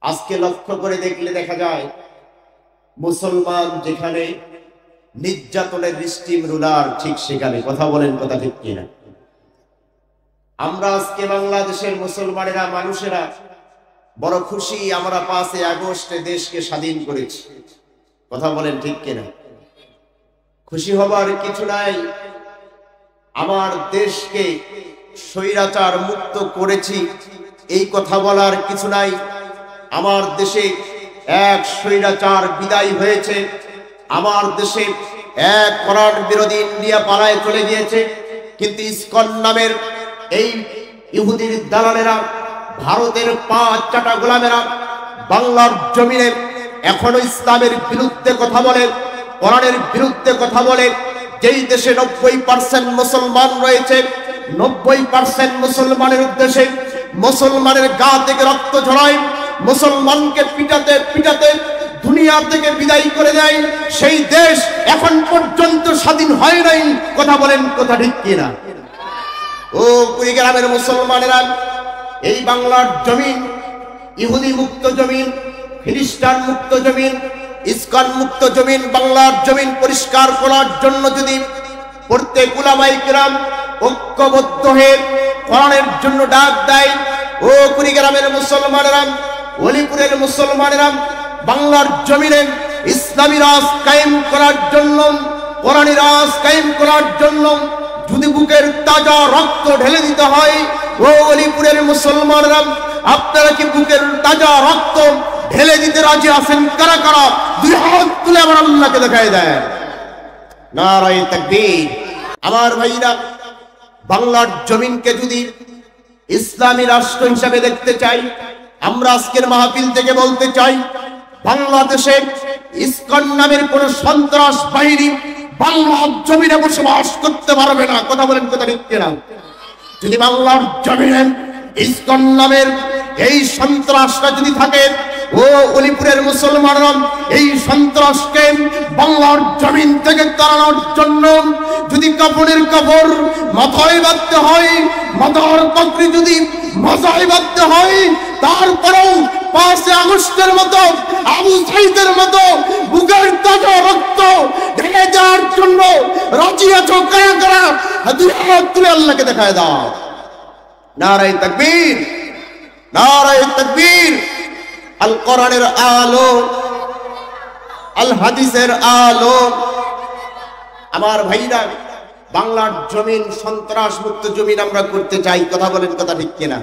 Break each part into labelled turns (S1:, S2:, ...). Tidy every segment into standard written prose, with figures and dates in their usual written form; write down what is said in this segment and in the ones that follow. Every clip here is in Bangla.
S1: আজকে লক্ষ্য করে দেখলে দেখা যায় মুসলমান যেখানে নির্যাতনের স্টিম রুলার ঠিক সেখানে। কথা বলেন, কথা ঠিক কিনা? আমরা আজকে বাংলাদেশের মুসলমানেরা, মানুষেরা বড় খুশি, আমরা 5 আগস্টে দেশকে স্বাধীন করেছি। কথা বলেন ঠিক কিনা? খুশি হবার কিছু নাই। আমার দেশকে স্বৈরাচার মুক্ত করেছি এই কথা বলার কিছু নাই। আমার দেশে এক স্বৈরাচার বিদায় হয়েছে। আমার দেশে এক কোরআন বিরোধী ইন্ডিয়া পালায় চলে গিয়েছে। কিন্তু ইসকন নামের এই ইহুদির দালালেরা, ভারতের 5 চাটা গোলামেরা বাংলার জমিনে এখনো ইসলামের বিরুদ্ধে কথা বলে, কোরআনের বিরুদ্ধে কথা বলে। যেই দেশে 90% মুসলমান রয়েছে, 90% মুসলমানের উদ্দেশ্যে মুসলমানের গা থেকে রক্ত ঝরায়, মুসলমানকে পিটাতে পিটাতে দুনিয়া থেকে বিদায় করে দেয়, সেই দেশ এখন পর্যন্ত স্বাধীন হয় নাই। কথা বলেন, কথা ঠিক কিনা? ও কুড়িগ্রামের মুসলমানেরা, এই বাংলার জমিন ইহুদি মুক্ত জমিন, খ্রিস্টান মুক্ত জমিন, ইসকন মুক্ত জমিন, বাংলার জমিন পরিষ্কার করার জন্য যদি প্রত্যেক উলামায়ে কেরাম ঐক্যবদ্ধ হয়ে কোরআনের জন্য ডাক দেয়, ও কুড়িগ্রামের মুসলমানেরা, ওলিপুরের মুসলমানেরা, বাংলার জমিনে ইসলামী রাজ কায়েম করার জন্য, কোরআনী রাজ কায়েম করার জন্য যদি বুকের তাজা রক্ত ঢেলে দিতে হয়, ও ওলিপুরের মুসলমানরা, আপনারা কি বুকের তাজা রক্ত ঢেলে দিতে রাজি আছেন? কারা কারা 2 হাত তুলে আমার আল্লাহকে দেখায় দেয়। নারায়ে তাকবীর। আমার ভাইরা, বাংলার জমিনকে যদি ইসলামী রাষ্ট্র হিসেবে দেখতে চাই, আমরা আজকের মাহফিল থেকে বলতে চাই, বাংলাদেশে ইসকন নামের কোন সন্ত্রাস বাহিনী বাংলার জমিনে বসবাস করতে পারবে না। কথা বলেন, কথা ঠিক কিনা? যদি বাংলার জমিনে ইসকন নামের এই সন্ত্রাসটা যদি থাকে, ও ওলিপুরের মুসলমানরা, এই সন্ত্রাসকে বাংলার জমিন থেকে তাড়ানোর জন্য যদি কাপড়ের কাপড় মাথায় বাঁধতে হয়, মাথার পাগড়ি যদি মাথায় বাঁধতে হয়, তারপরেও 5 আগস্টের মতো, আবু সাইদের মতো বুকের তাজা রক্ত ঢেলে দেওয়ার জন্য রাজি আছো? কারা কারা 2 হাত তুলে আল্লাহকে দেখায় দাও। নারায়ে তাকবীর, নারায়ে তাকবীর। আল কোরআনের আলো, আল হাদিসের আলো। আমার ভাইরা, বাংলার জমিন সন্ত্রাস মুক্ত জমিন আমরা করতে চাই। কথা বলেন, কথা ঠিক কিনা?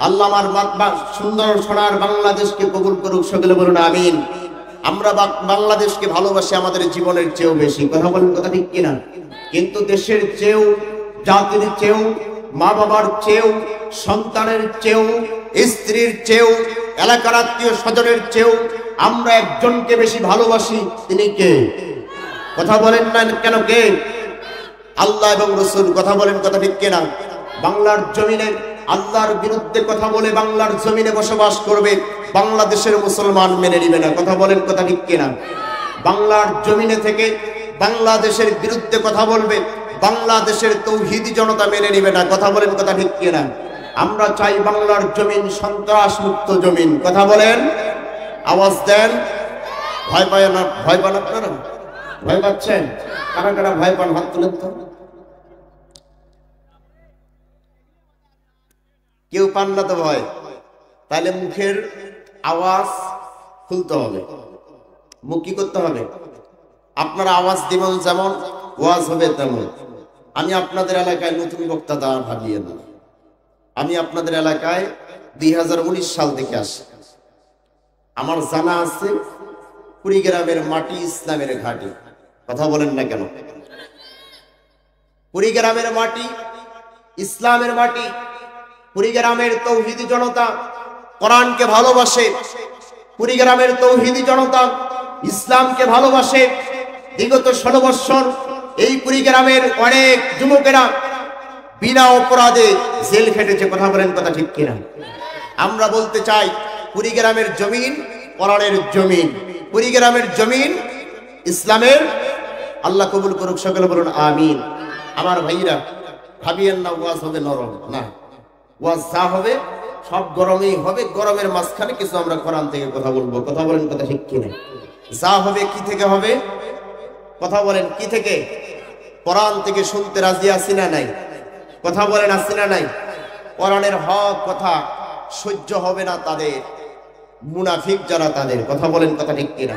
S1: আল্লাহ আমার সুন্দর সোনার বাংলাদেশকে কবুল করুক। সকলে বলুন আমিন। আমরা বাংলাদেশকে ভালোবাসি আমাদের জীবনের চেয়েও বেশি। কথা বলেন, কথা ঠিক কিনা? কিন্তু দেশের চেয়েও, জাতির চেয়েও, মা বাবার চেয়েও, সন্তানের চেয়েও, স্ত্রীর চেয়েও, এলাকার আত্মীয় স্বজনের চেয়েও আমরা একজনকে বেশি ভালোবাসি। তিনি কে? কথা বলেন না কেন? কে? আল্লাহ এবং রাসূল। কথা বলেন, কথা ঠিক কিনা? বাংলার জমিনে আল্লাহর বিরুদ্ধে কথা বলে বাংলার জমিনে বসবাস করবে, বাংলাদেশের মুসলমান মেনে নিবে না। কথা বলেন, কথা ঠিক কিনা? বাংলার জমিনে থেকে বাংলাদেশের বিরুদ্ধে কথা বলবে, বাংলাদেশের তৌহিদি জনতা মেনে নিবে না। কথা বলেন, কথা ঠিক কিনা? আমরা চাই বাংলার জমিন সন্ত্রাস মুক্ত জমিন। কথা বলেন, আওয়াজ দেন। ভয় পায় না? ভয় পান আপনারা? ভয় পাচ্ছেন? কারা কারা ভয় পান? হাত তুলেন তো। কেউ পান না তো ভয়? তাহলে মুখের আওয়াজ খুলতে হবে। মুখ কি করতে হবে? আপনারা আওয়াজ দিবেন যেমন, ওয়াজ হবে তেমন। আমি আপনাদের এলাকায় নতুন বক্তা দাঁড়া ভাবিয়ে না। আমি আপনাদের এলাকায় 2019 সাল থেকে আসি। আমার জানা আছে কুড়িগ্রামের মাটি ইসলামের ঘাঁটি। কথা বলেন না কেন? কুড়িগ্রামের মাটি ইসলামের মাটি। কুড়িগ্রামের তৌহিদি জনতা কোরআনকে ভালোবাসে, কুড়িগ্রামের তৌহিদি জনতা ইসলামকে ভালোবাসে। বিগত 16 বছর এই কুড়িগ্রামের অনেক যুবকেরা বিনা অপরাধে জেল খেটেছে। কথা বলেন, কথা ঠিক কিনা? আমরা বলতে চাই, কুড়িগ্রামের জমিন কোরআনের জমিন, কুড়িগ্রামের জমিন ইসলামের। আল্লাহ কবুল করুক। সকলে বলুন আমিন। আমার ভাইরা, ভাবিয়েন না ওয়াজ হবে নরম, না, ওয়াজ যা হবে সব গরমেই হবে, গরমের মাঝখানে কিছু আমরা কোরআন থেকে কথা বলবো। কথা বলেন কথা ঠিক কিনা? যা হবে কি থেকে হবে? কথা বলেন কি থেকে? কোরআন থেকে শুনতে রাজি আছি না নাই? কথা বলেন আছি না নাই? কোরআনের হক কথা সহ্য হবে না তাদের, মুনাফিক যারা তাদের। কথা বলেন কথা ঠিক কিনা?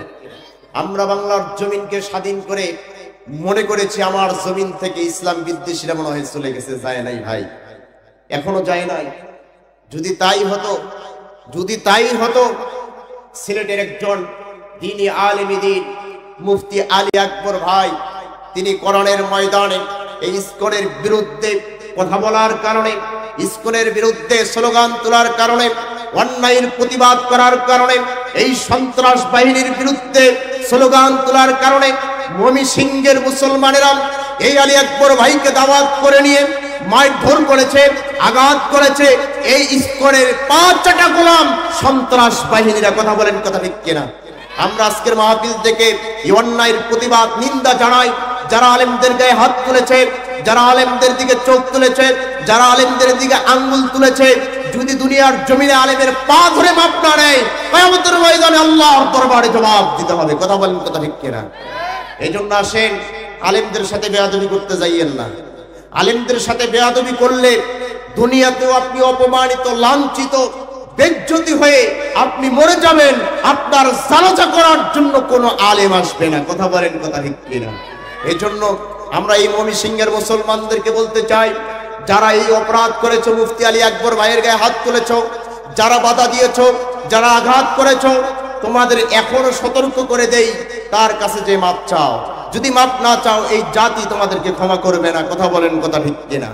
S1: আমরা বাংলার জমিনকে স্বাধীন করে মনে করেছি আমার জমিন থেকে ইসলাম বিদ্বেষীরা মনে হয় চলে গেছে। যায় নাই ভাই, এখনো যায় নাই। যদি তাই হতো সিলেটের একজন দ্বীনি আলেমী দ্বীন মুফতি আলী আকবর ভাই, তিনি কোরআনের ময়দানে এই ইসকনের বিরুদ্ধে কথা বলার কারণে, ইসকনের বিরুদ্ধে স্লোগান তোলার কারণে, অন্যায়ের প্রতিবাদ করার কারণে, এই সন্ত্রাস বাহিনীর বিরুদ্ধে স্লোগান তোলার কারণে ময়মনসিংহের মুসলমানেরা এই আলী আকবর ভাইকে দাওয়াত করে নিয়ে মারধর করেছে, আঘাত করেছে। এই ইসকনের 5টা গোলাম সন্ত্রাস বাহিনীরা। কথা বলেন কথা ঠিক কিনা? আমরা আজকের মাহফিল থেকে এই অন্যায়ের প্রতিবাদ নিন্দা জানাই। যারা আলেমদের গায়ে হাত তুলেছে, যারা আলেমদের দিকে চোখ তুলেছে, যারা আলেমদের দিকে আঙ্গুল তুলেছে, যদি দুনিয়ার জমিনে আলেমের পা ধরে মাপ না নেয়, কিয়ামতের ময়দানে আল্লাহর দরবারে জবাব দিতে হবে। কথা বলেন কথা ঠিক কিনা? এই জন্য আসেন, আলেমদের সাথে বেয়াদবি করতে যাইয়েন না। আলেমদের সাথে বেয়াদবি করলে দুনিয়াতেও আপনি অপমানিত, লাঞ্ছিত, বেজ্জতি হয়ে আপনি মরে যাবেন। আপনার জানাজা করার জন্য কোনো আলেম আসবে না। কথা বলেন কথা ঠিক কিনা? এই জন্য আমরা এই ময়মনসিংহের মুসলমানদেরকে বলতে চাই, যারা এই অপরাধ করেছো, মুফতি আলী আকবর ভাইয়ের গায়ে হাত তুলেছো, যারা বাধা দিয়েছো, যারা আঘাত করেছো, তোমাদের এখনো সতর্ক করে দেই, তার কাছে যে মাপ চাও। যদি মাপ না চাও, এই জাতি তোমাদেরকে ক্ষমা করবে না। কথা বলেন কথা ঠিক কিনা?